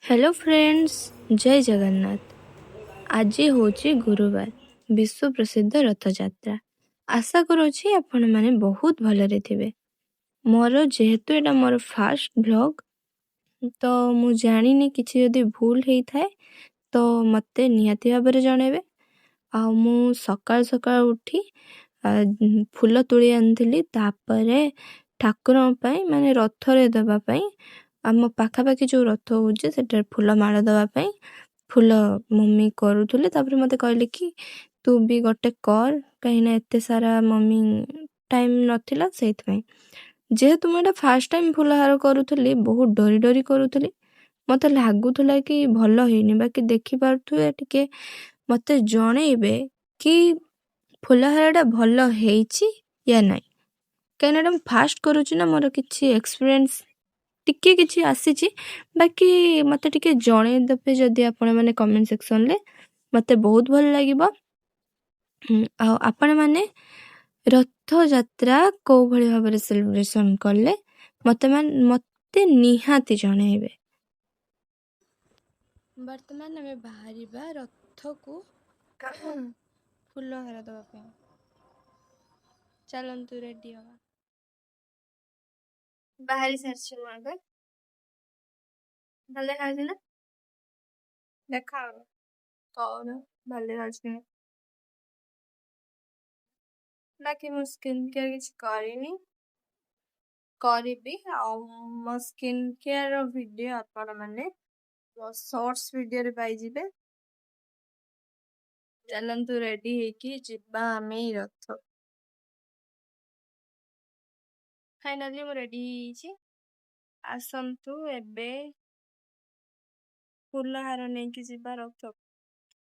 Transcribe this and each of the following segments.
Hello friends, जय जगन्नाथ। आज होची गुरुवार, विश्व प्रसिद्ध रथयात्रा। आशा करुछि आपण माने बहुत भलरे थिबे। मोर जेहेतु एटा मोर फास्ट ब्लॉग, तो मु जानिनी किछि यदि भूल हेई थाए तो मते निहाती भाबरे जणेबे। आ मु सकाळ सकाळ उठी फूल तुली आनथिली, तापरे ठाकुरन पई माने रथरे दबा पई आम पाखापाखि जो रथ होचे सेटार फूल माला दबा पई फूल मम्मी करूथुले। तापरे मते कहले कि तू भी गोटे कर, कहीं ना एते सारा मम्मी टाइम नथिला सेइथपई। जेहेतु मैं एटा फास्ट टाइम फूल हार करूथुली, बहुत डरी डरी करूथुली। मते लागुथुला कि भल हेइनी, बाकी देखि पारुथुए टिके मते जणेइबे कि फुलहारटा भल हेइची या नाई। कहीं फास्ट करूची ना, मोर किछि एक्सपीरियंस टिके किछि आसीची। बाकी मते टिके जणे देबे जदि आपण माने कमेंट सेक्शन ले, मते बहुत भल लागिबो। आ आपण माने रथ यात्रा को भली भाबरे सेलिब्रेशन करले मते निहाती जणेइबे। वर्तमान आमे बाहरिबा रथ को फूल हार दबा पे। चलंतु रेडी हवा। बाहरी सारछु आगे भले लागे ना, देखाओ कौन भले लागे। बाकी मो स्किन केयर किछि करिनी, करिबी। आ मो स्किन केयर रो वीडियो आपण माने मो शॉर्ट्स वीडियो रे पाई जिबे। चलंतु रेडी हेकी जिब्बा आमे रथ। फाइनली मो रेडी छी। आसंतु एबे फूल हार नेकी जिब्बा रथ।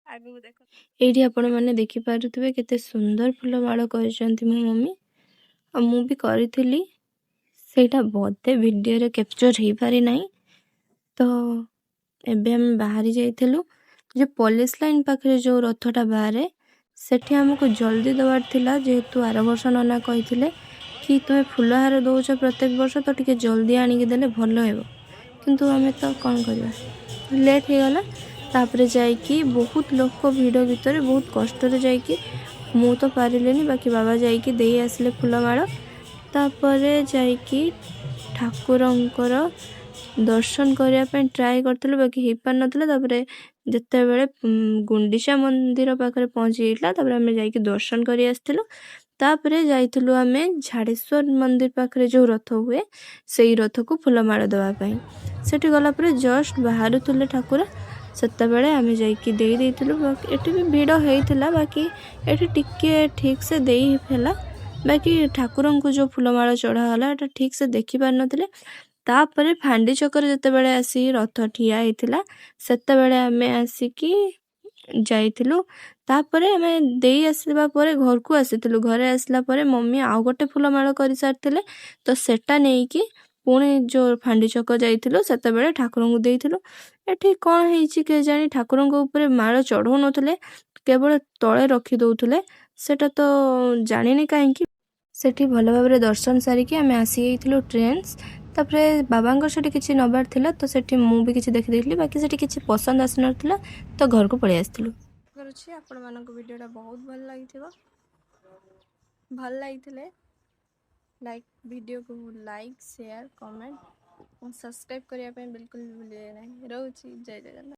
आगु देखो एठी आपण माने देखि पारुथबे केते सुंदर फूल माळ करिसंती मो मम्मी। आ मु भी करिथिली, सेटा बोधे वीडियो रे कैप्चर हेई पारि नाही। तो एबे हम बाहरी जाइथिलु, जे पुलिस लाइन पाखरे जो रथटा बाहरे सेठी हमको जल्दी दबार थिला। जेहेतु 8 वर्ष नना कहिथिले कि तुमे फूल हार दउछ प्रत्येक वर्ष, तो टिके जल्दी आनिके देले भलो हेबो। किंतु हमें तो कौन करबा, लेट हे गला। तापरे जाइकी बहुत लोक भिड़ भितर बहुत कष्ट रे जाइकी मु तो पारिलेनी, बाकी बाबा जाइकी देई आसले फूलमाଳ। तापरे जाइकी ठाकुरंकर दर्शन करिया पे ट्राई करथिलु, बाकी हेई पार नथिला। तापरे जत्ते बेले गुंडीचा मंदिर पाखरे पहुंची गेइतला, तापरे हमें जाइकी दर्शन करि आस्थिलु। तापरे जाइथिलु हमें झाड़ेश्वर मंदिर पाखरे जो रथ हुए सेई रथ को फूलमाळ दबा पई। सेठी गला परे जस्ट बाहरुथुले ठाकुर, सेत्ते बेले हमें जाइकी देई देइथिलु। बाकी एठी भी भिड़ हेइथिला, बाकी एठी टिके ठीक से देई हेला। बाकी ठाकुरन को जो फूलमाळ चढ़ा गला एटा ठीक से देखि पार नथिले। तापरे फांडी चक्कर जते बेले आसी रथ ठिया हेइथिला, सेत्ते बेले हमें आसीकी जाइथिलु। तापरे हमें देई आसीबा परे घर को आसीथिलु। घरे आसला परे मम्मी आउ गोटे फूलमाळ करि सारथिले, तो सेटा नेइकी पुणी जो फांडी चक्कर जाइथिलु सेत्ते बेले ठाकुरन को देइथिलु। एठी कोन हेइची के जानी, ठाकुरन को ऊपर माळ चढ़ौ नथले, केवल तळे रखि दउथले। सेटा तो जानिनी काहेकि। सेठी भलो भाबरे दर्शन सारिकी हमें आसी गइथिलु ट्रेन्स। तापरे बाबांकर सेठी किछि नबार थिला, तो सेठी मु भी किछि देखि देइथिलि। बाकी सेठी किछि पसंद आसी नथिला, तो घर को पळि आस्थिलु। करूछि आपण मानको वीडियोटा बहुत भल लागिथिबो। भल लागिथिले लाइक वीडियो को लाइक शेयर कमेंट और सब्सक्राइब करिया पे बिल्कुल भी भूलिए नहीं। रहउछि जय जगन्नाथ।